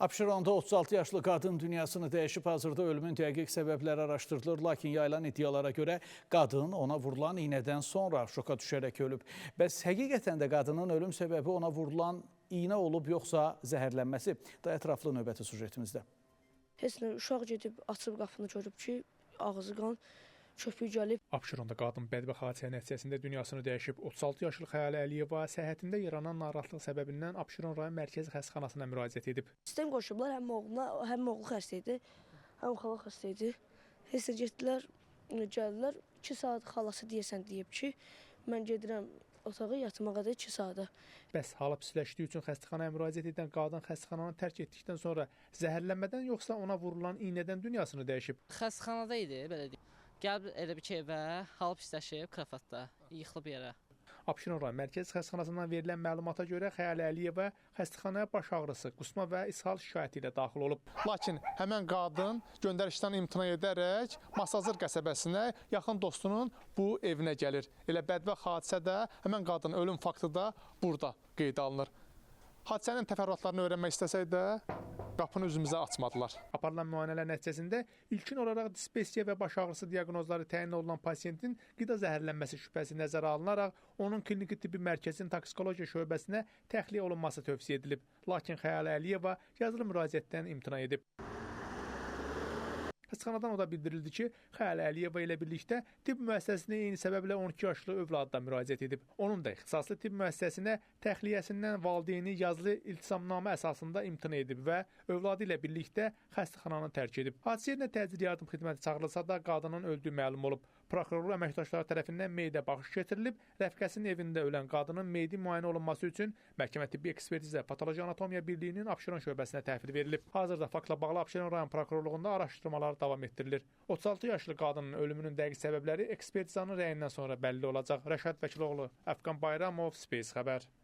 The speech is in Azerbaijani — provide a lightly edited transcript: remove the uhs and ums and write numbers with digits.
Abşeronda 36 yaşlı qadın dünyasını dəyişib, hazırda ölümün dəqiq səbəbləri araşdırılır. Lakin yayılan iddialara görə qadın ona vurulan iynədən sonra şoka düşərək ölüb. Bəs həqiqətən də qadının ölüm səbəbi ona vurulan iynə olub, yoxsa zəhərlənməsi? Daha ətraflı növbəti sujetimizdə. Heç nə, uşaq gedib açıb qapını görüb ki, ağzı qan, köpük gəlib. Abşeronda qadın bədbəxt hadisə nəticəsində dünyasını dəyişib. 36 yaşlı Xəyalə Əliyeva səhhətində yaranan narahatlıq səbəbindən Abşeron rayon mərkəzi xəstəxanasına müraciət edib. Sistem qoşublar, həm oğlu xəstə idi, həm xala xəstə idi. Heç nə getdilər, gəldilər. 2 saat xalası deyəsən deyib ki, mən gedirəm otağa yatmağa da 2 saata. Bəs halı pisləşdiyi üçün xəstəxanaya müraciət edən qadın xəstəxananı tərk etdikdən sonra zəhərlənmədən yoxsa ona vurulan iynədən dünyasını dəyişib? Xəstəxanada idi, belə deyim. Gəlib elə bir ki evə, halı pisləşib, krafatda, yıxılıb yerə. Abşeron rayon mərkəzi xəstəxanasından verilən məlumata görə Xəyalə Əliyeva xəstəxanaya baş ağrısı, qusma və ishal şikayəti ilə daxil olub. Lakin həmən qadın göndərişdən imtina edərək Masazır qəsəbəsinə yaxın dostunun bu evinə gəlir. Elə bədbəxt hadisə də həmən qadının ölüm faktı da burada qeydə alınır. Hadisənin təfərrüatlarını öyrənmək istəsək də qapını üzümüzə açmadılar. Aparılan müayinələr nəticəsində ilkin olaraq dispepsiya və baş ağrısı diaqnozları təyin olunan pasiyentin qida zəhərlənməsi şübhəsi nəzərə alınaraq onun kliniki tibbi mərkəzin toksikologiya şöbəsinə təxliyə olunması tövsiyə edilib. Lakin Xəyalə Əliyeva yazılı müraciətdən imtina edib. Xəstəxanadan o da bildirildi ki, Xəyalə Əliyeva ilə birlikdə tibb müəssisəsinə eyni səbəblə 12 yaşlı övladı da müraciət edib. Onun da ixtisaslı tibb müəssisəsinə təxliyəsindən valideyni yazılı iltisamnamə əsasında imtina edib və övladı ilə birlikdə xəstəxananı tərk edib. Hadisə yerinə təcili yardım xidməti çağırılsa da qadının öldüyü məlum olub. Prokurorluq əməkdaşları tərəfindən meyidə baxış keçirilib. Rəfiqəsinin evində ölən qadının meyidi müayinə olunması üçün məhkəmə tibbi ekspertizə patoloji anatomiya birliyinin Abşeron şöbəsinə təhvil verilib. Hazırda faktla bağlı Abşeron rayon prokurorluğunda araşdırmalar davam etdirilir. 36 yaşlı qadının ölümünün dəqiq səbəbləri ekspertizanın rəyindən sonra bəlli olacaq. Rəşad Vəkiloğlu, Əfqan Bayramov, Space xəbər.